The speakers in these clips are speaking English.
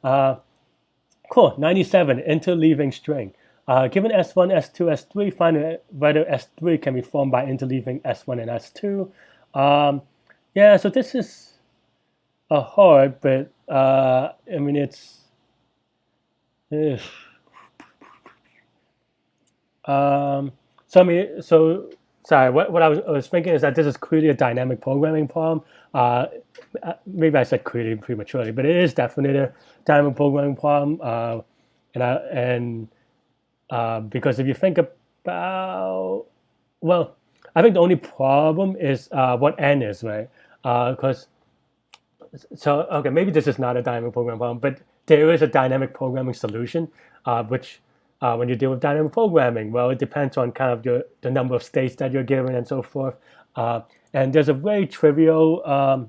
Cool. 97. Interleaving string. Given S1, S2, S3, find whether S3 can be formed by interleaving S1 and S2. Yeah, so this is hard, but I mean ugh. Um, so I mean, so sorry. What I was thinking is that this is clearly a dynamic programming problem. Uh, Maybe I said clearly prematurely, but it is definitely a dynamic programming problem. And because if you think about, well, I think the only problem is what n is, right? Because so okay, maybe this is not a dynamic programming problem, but there is a dynamic programming solution, which when you deal with dynamic programming, well, it depends on kind of the number of states that you're given and so forth. And there's a very trivial.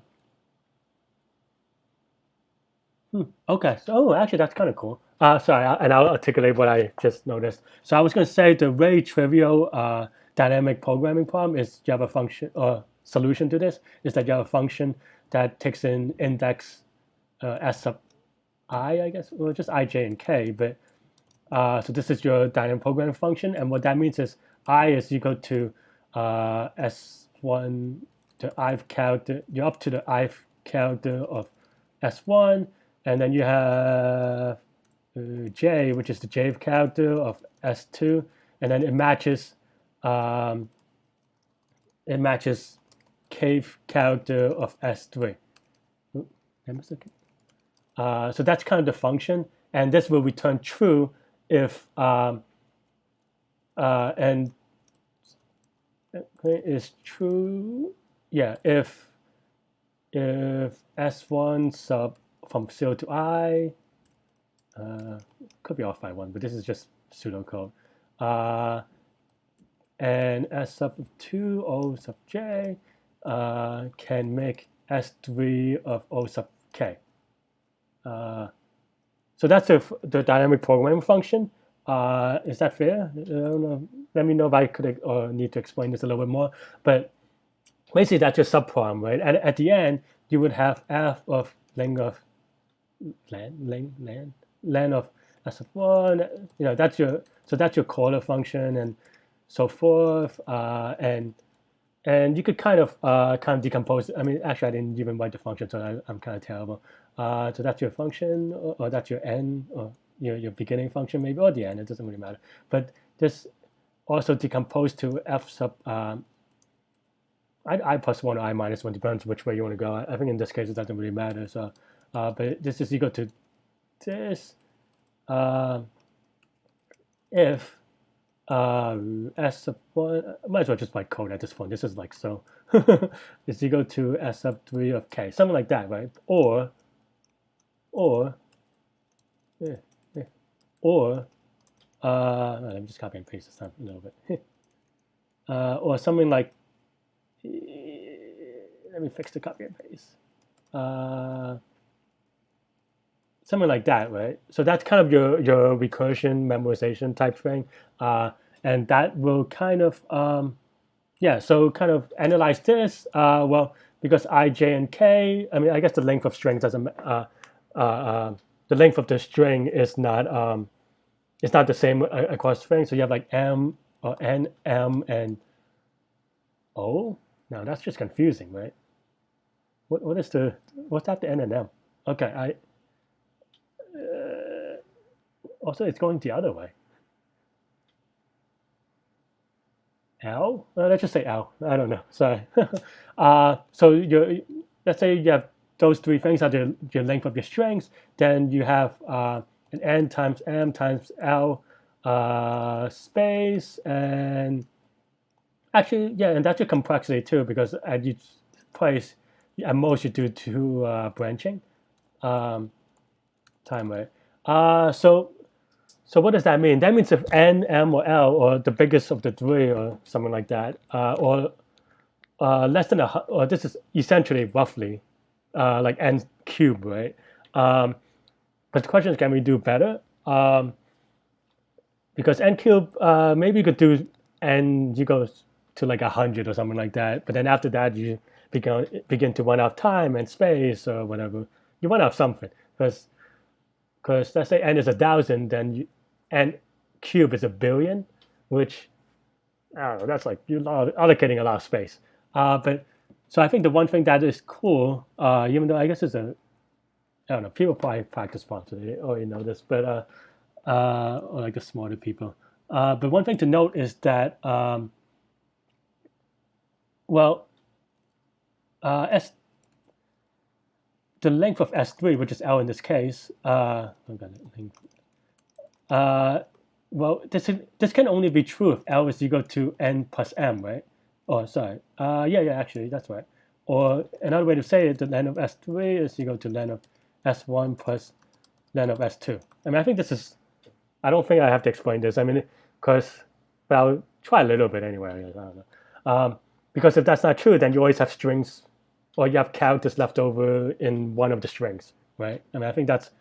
Okay, so actually that's kind of cool. Sorry, and I'll articulate what I just noticed. So I was going to say the very trivial dynamic programming problem is you have a function or solution to this is that you have a function that takes in index s sub I guess, or just I, j, and k. But so this is your dynamic programming function, and what that means is I is equal to s1 to ith character. You're up to the ith character of s1, and then you have j, which is the jth character of s2, and then um, it matches kth character of s3. So that's kind of the function, and this will return true if and is true, yeah, if s1 sub from 0 to I, could be off by one, but this is just pseudocode, and s sub 2 O sub j can make s3 of O sub k. So that's the dynamic programming function. Is that fair? I don't know. Let me know if I could or need to explain this a little bit more. But basically, that's your subprogram, right? And at the end, you would have f of length of len of s of one. You know, that's your caller function and so forth. And you could kind of decompose. I mean, actually, I didn't even write the function, so I'm kind of terrible. So that's your function, or that's your n, or your beginning function maybe, or the end. It doesn't really matter. But this also decomposed to f sub I plus one or I minus one, depends which way you want to go. I think in this case it doesn't really matter. So, but this is equal to this if s sub one. Might as well just write code at this point. This is like so. It's equal to s sub 3 of k, something like that, right? Or yeah, yeah. Or let me just copy and paste this time a little bit. Or something like, let me fix the copy and paste. Something like that, right? So that's kind of your recursion memorization type thing, and that will kind of yeah. So kind of analyze this. Well, because I, j, and k. I mean, I guess the length of strings doesn't. The length of the string is not it's not the same across strings. So you have like m or n, m, and o. Now that's just confusing, right? What's that the n and m? Okay, also it's going the other way. L? Let's just say L. I don't know. Sorry. So let's say you have those three things are your length of your strings. Then you have an n times m times L space, and actually, yeah, and that's your complexity too, because at each place, at most you do two branching time, right? So what does that mean? That means if n, m, or l, or the biggest of the three, or something like that, or less than or this is essentially roughly like n cubed, right? But the question is, can we do better? Because n cubed, maybe you could do n, you go to like 100 or something like that. But then after that, you begin to run out of time and space or whatever. You run out of something because Because let's say n is 1,000, then n cube is 1,000,000,000, which I don't know. That's like you're allocating a lot of space. But so I think the one thing that is cool, even though I guess it's a I don't know, people probably practice fonts already know this, but or like the smarter people. But one thing to note is that well, S the length of S3, which is L in this case, well, this can only be true if L is equal to n plus m, right? Oh, sorry. Yeah, actually, that's right. Or another way to say it, the len of S3 is equal to len of S1 plus len of S2. I mean, I think this is, I don't think I have to explain this. I mean, because, but I'll try a little bit anyway. I don't know. Because if that's not true, then you always have strings, or you have characters left over in one of the strings, right? I mean, I think that's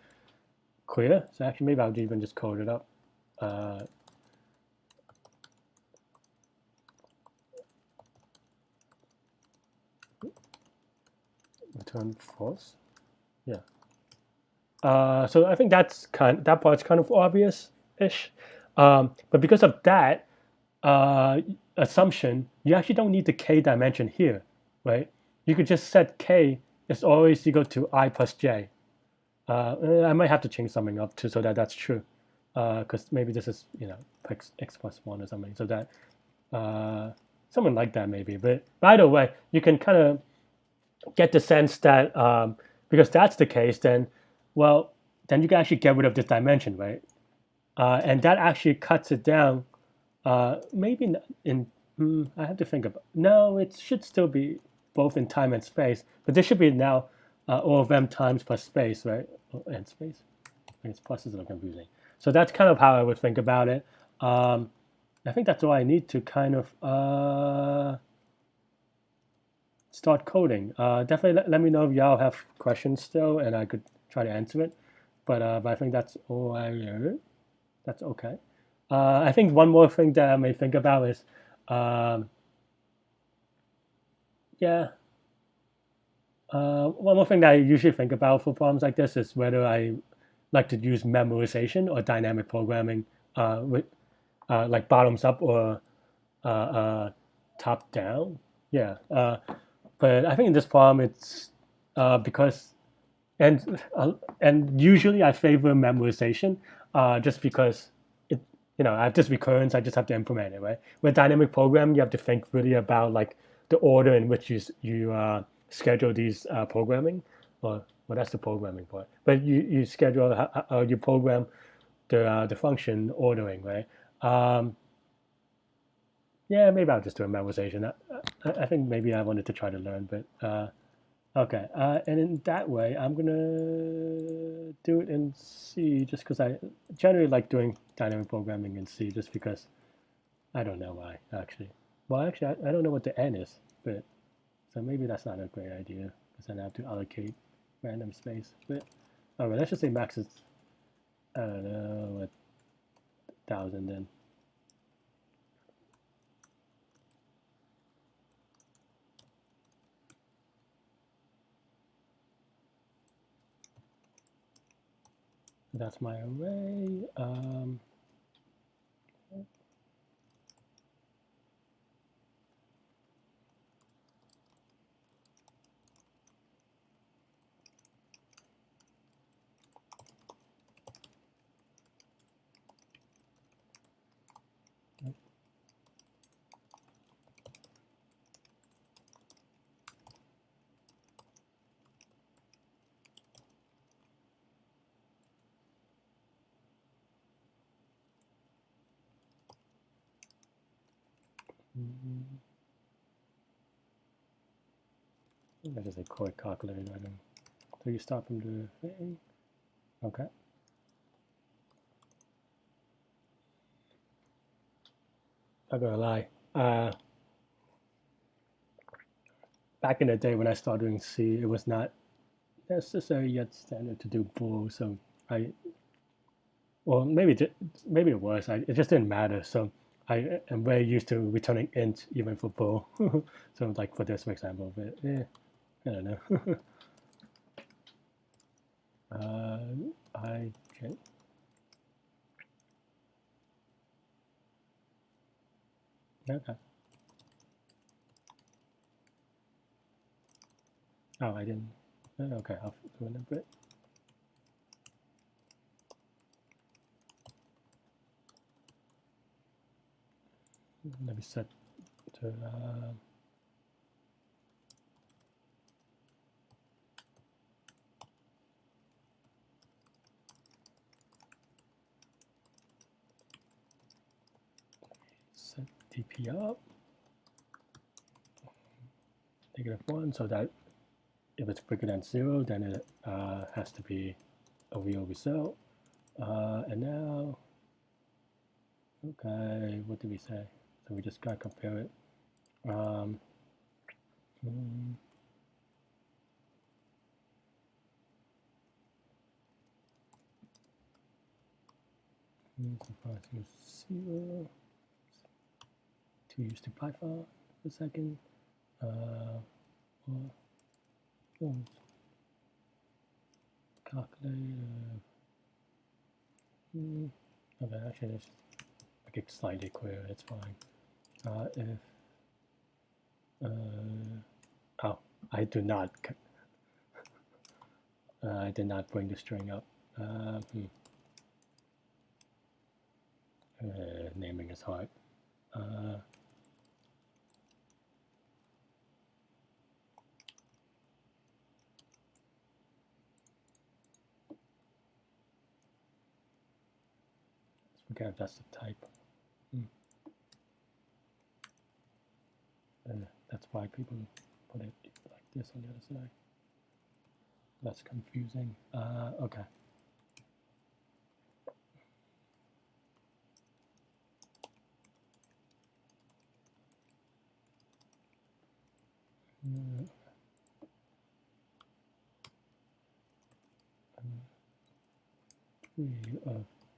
clear. So actually, maybe I'll even just code it up. Return false. Yeah. So I think that part's kind of obvious-ish. But because of that assumption, you actually don't need the k dimension here, right? You could just set k is always equal to I plus j. I might have to change something up too so that that's true, because maybe this is x plus 1 or something, so that something like that maybe. But either way, you can kind of get the sense that because that's the case, then you can actually get rid of this dimension, right? And that actually cuts it down. Maybe in I have to think about. No, it should still be both in time and space, but this should be now O of m times plus space, right? And space. I guess plus is a little confusing. So that's kind of how I would think about it. I think that's all I need to kind of start coding. Definitely let me know if y'all have questions still, and I could try to answer it. But I think that's all I learned. That's okay. I think one more thing that I may think about is, one more thing that I usually think about for problems like this is whether I like to use memorization or dynamic programming, with like bottoms up or top down. Yeah. But I think in this problem it's because and usually I favor memorization just because I have this recurrence, I just have to implement it, right? With dynamic programming, you have to think really about like the order in which you schedule these programming, or well, that's the programming part. But you schedule you program the function ordering, right? Yeah, maybe I'll just do a memorization. I think maybe I wanted to try to learn, but okay. And in that way, I'm gonna do it in C just because I generally like doing dynamic programming in C just because I don't know why actually. Well, actually, I don't know what the n is, but so maybe that's not a great idea because then I have to allocate random space. But okay, let's just say max is I don't know, 1,000 then. That's my array. That is a quick calculator item. So you start from the thing. Okay. Not gonna lie. Back in the day when I started doing C, it was not necessary yet standard to do bool. So maybe it was. It just didn't matter. So I am very used to returning int even for bool. So like for this, for example, but I don't know. I Okay. Okay. Oh, I didn't. Okay, I'll do it in a bit. Let me set to set DP up -1, so that if it's bigger than 0, then it has to be a real result. And now, okay, what did we say? So we just gotta compare it. Comparison 0 to use to Python for a second. Calculator. Okay, actually, just make it slightly clearer. It's fine. If oh, I do not. I did not bring the string up. Naming is hard. Okay, that's the type. That's why people put it like this on the other side. That's confusing. Okay.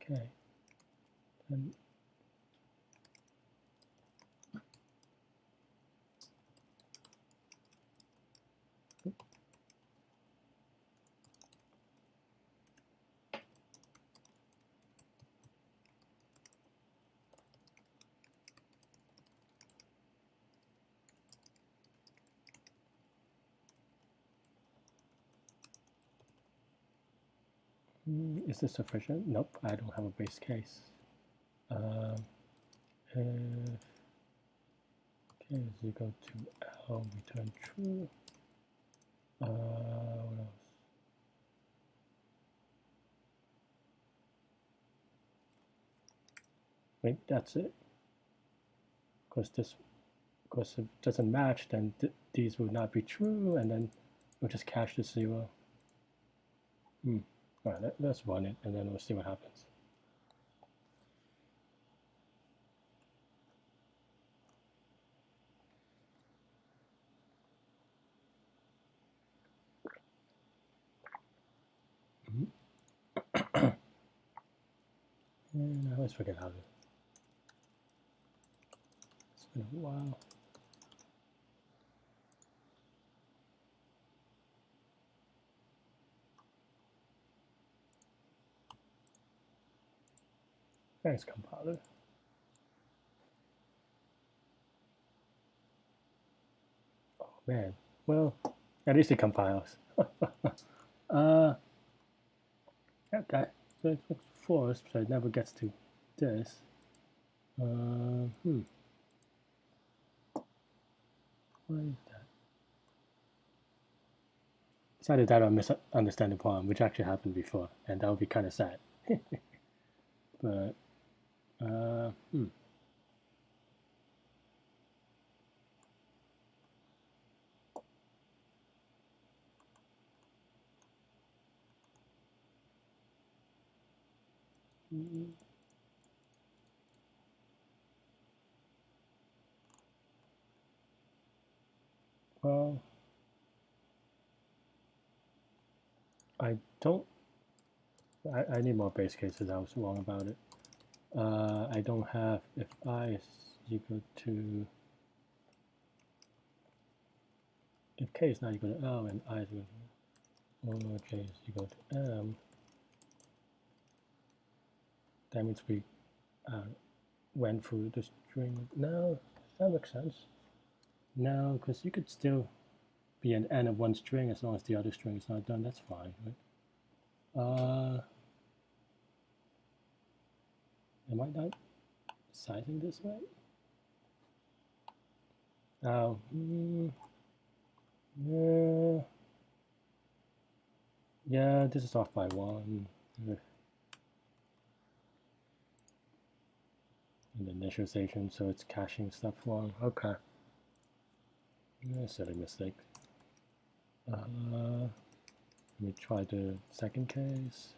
Okay. Then is this sufficient? Nope, I don't have a base case. If k is equal to L, return true. What else? Wait, that's it. Because if it doesn't match, then these will not be true, and then we'll just cache the 0. All right, let's run it, and then we'll see what happens. And I always forget how to. It's been a while. Thanks, compiler. Oh man, well, at least it compiles. Okay, so it looks forced, so it never gets to this. Why is that? It's either that or misunderstanding problem, which actually happened before, and that would be kind of sad. But, well, I don't. I need more base cases. I was wrong about it. I don't have if I is equal to if k is not equal to L and I is equal to or j is equal to M. that means we went through the string. No, that makes sense. No, because you could still be an end of one string as long as the other string is not done. That's fine, right? Am I not sizing this right? Oh, yeah, this is off by one. In the initialization, so it's caching stuff wrong. Okay. Silly mistake. Let me try the second case.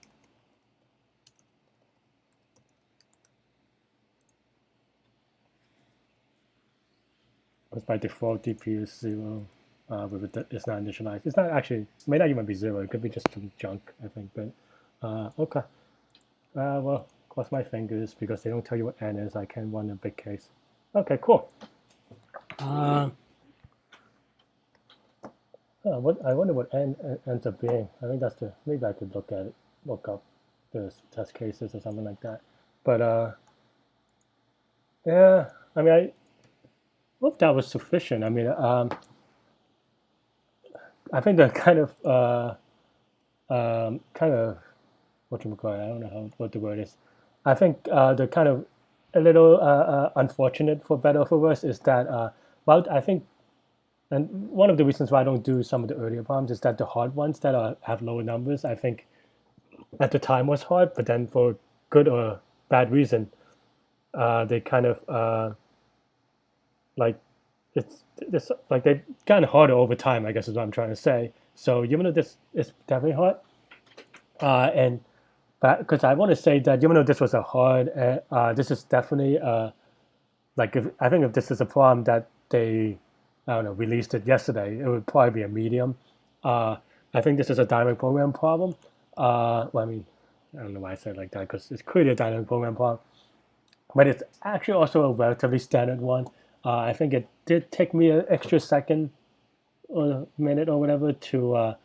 Because by default, DP is 0. It's not initialized. It's not actually, it may not even be 0. It could be just some junk, I think. But okay. Well, cross my fingers because they don't tell you what n is. I can run a big case. Okay, cool. What I wonder what n ends up being. I think that's maybe I could look up the test cases or something like that. But yeah, I mean, I hope that was sufficient. I mean, I think the kind of what you call it. I don't know what the word is. I think the kind of a little unfortunate, for better or for worse, is that well, I think, and one of the reasons why I don't do some of the earlier problems is that the hard ones that have lower numbers, I think at the time was hard, but then for good or bad reason, they kind of like it's like they kind of harder over time, I guess is what I'm trying to say. So even though this is definitely hard, and but because I want to say that even though this was a hard, this is definitely like I think if this is a problem that they, I don't know, released it yesterday, it would probably be a medium. I think this is a dynamic program problem. Well, I mean, I don't know why I said it like that because it's clearly a dynamic program problem, but it's actually also a relatively standard one. I think it did take me an extra second or a minute or whatever to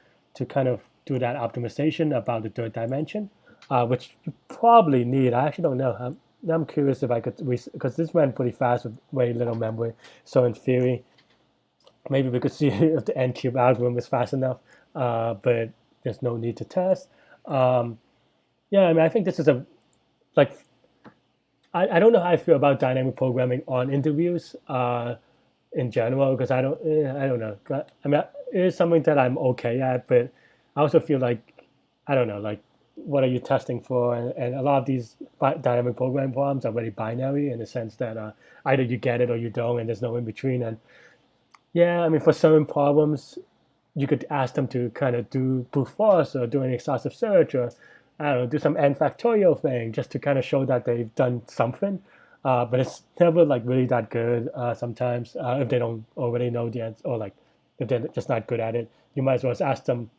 kind of do that optimization about the third dimension, which you probably need. I actually don't know. I'm curious if I could, because this went pretty fast with very little memory. So in theory, maybe we could see if the n cube algorithm is fast enough, but there's no need to test. Yeah, I mean, I think this is a like I don't know how I feel about dynamic programming on interviews in general because I don't know. I mean, it is something that I'm okay at, but I also feel like I don't know, like what are you testing for? And a lot of these dynamic programming problems are very binary in the sense that either you get it or you don't, and there's no in between. And yeah, I mean, for certain problems, you could ask them to kind of do brute force or do an exhaustive search or I don't know, do some n factorial thing just to kind of show that they've done something. But it's never like really that good sometimes if they don't already know the answer or like if they're just not good at it. You might as well ask them,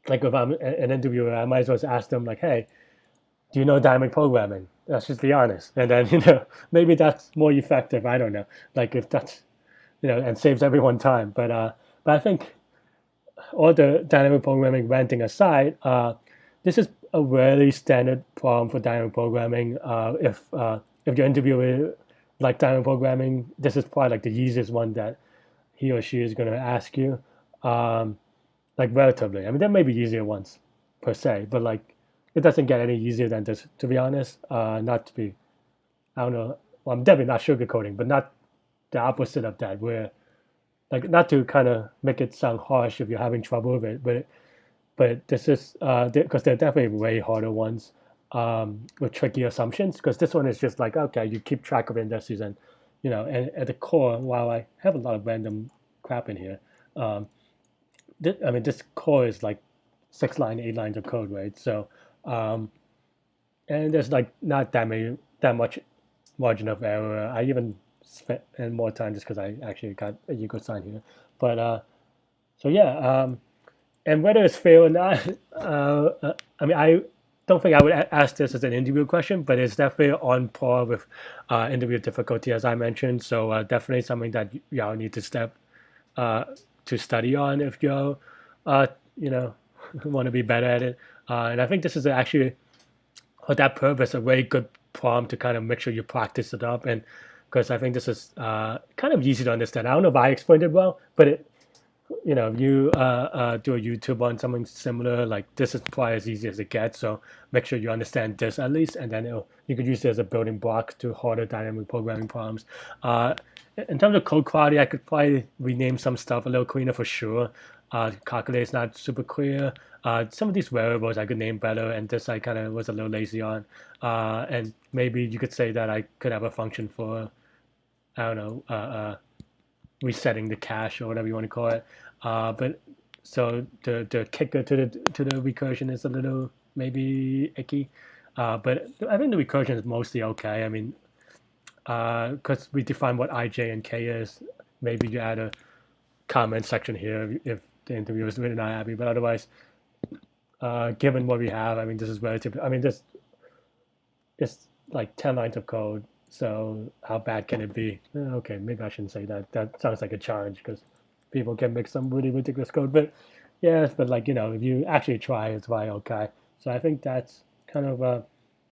like if I'm an interviewer, I might as well ask them like, hey, do you know dynamic programming? Let's just be honest. And then, maybe that's more effective. I don't know. Like if that's, and saves everyone time. But I think all the dynamic programming ranting aside, this is a really standard problem for dynamic programming. If your interviewer like dynamic programming, this is probably like the easiest one that he or she is going to ask you. Like relatively, I mean, there may be easier ones per se, but like it doesn't get any easier than this, to be honest. Not to be, I don't know. Well, I'm definitely not sugarcoating, but not the opposite of that, where like not to kind of make it sound harsh if you're having trouble with it, but this is because there are definitely way harder ones with tricky assumptions. Because this one is just like okay, you keep track of indices and and at the core, while I have a lot of random crap in here, I mean this core is like 6 line, 8 lines of code, right? So and there's like not that much margin of error. I even spent more time just because I actually got a Euclid sign here, but so yeah. And whether it's fair or not, I mean, I don't think I would ask this as an interview question, but it's definitely on par with interview difficulty, as I mentioned. So definitely something that y'all need to study on if you you know, want to be better at it. And I think this is actually for that purpose, a very good prompt to kind of make sure you practice it up. And because I think this is kind of easy to understand. I don't know if I explained it well, but if you do a YouTube on something similar, like this is probably as easy as it gets. So make sure you understand this at least, and then you could use it as a building block to harder dynamic programming problems. Uh, in terms of code quality, I could probably rename some stuff a little cleaner for sure. Calculate is not super clear. Some of these variables I could name better, and this I kind of was a little lazy on. And maybe you could say that I could have a function for, I don't know, resetting the cache or whatever you want to call it. But so the kicker to the recursion is a little maybe icky. But I think the recursion is mostly okay. I mean, because we define what I, J, and K is. Maybe you add a comment section here if the interviewer is really not happy. But otherwise, given what we have, I mean, this is relatively. I mean, this it's like 10 lines of code. So how bad can it be? Okay, maybe I shouldn't say that. That sounds like a challenge because people can make some really ridiculous code. But yes, but like if you actually try, it's probably okay. So I think that's kind of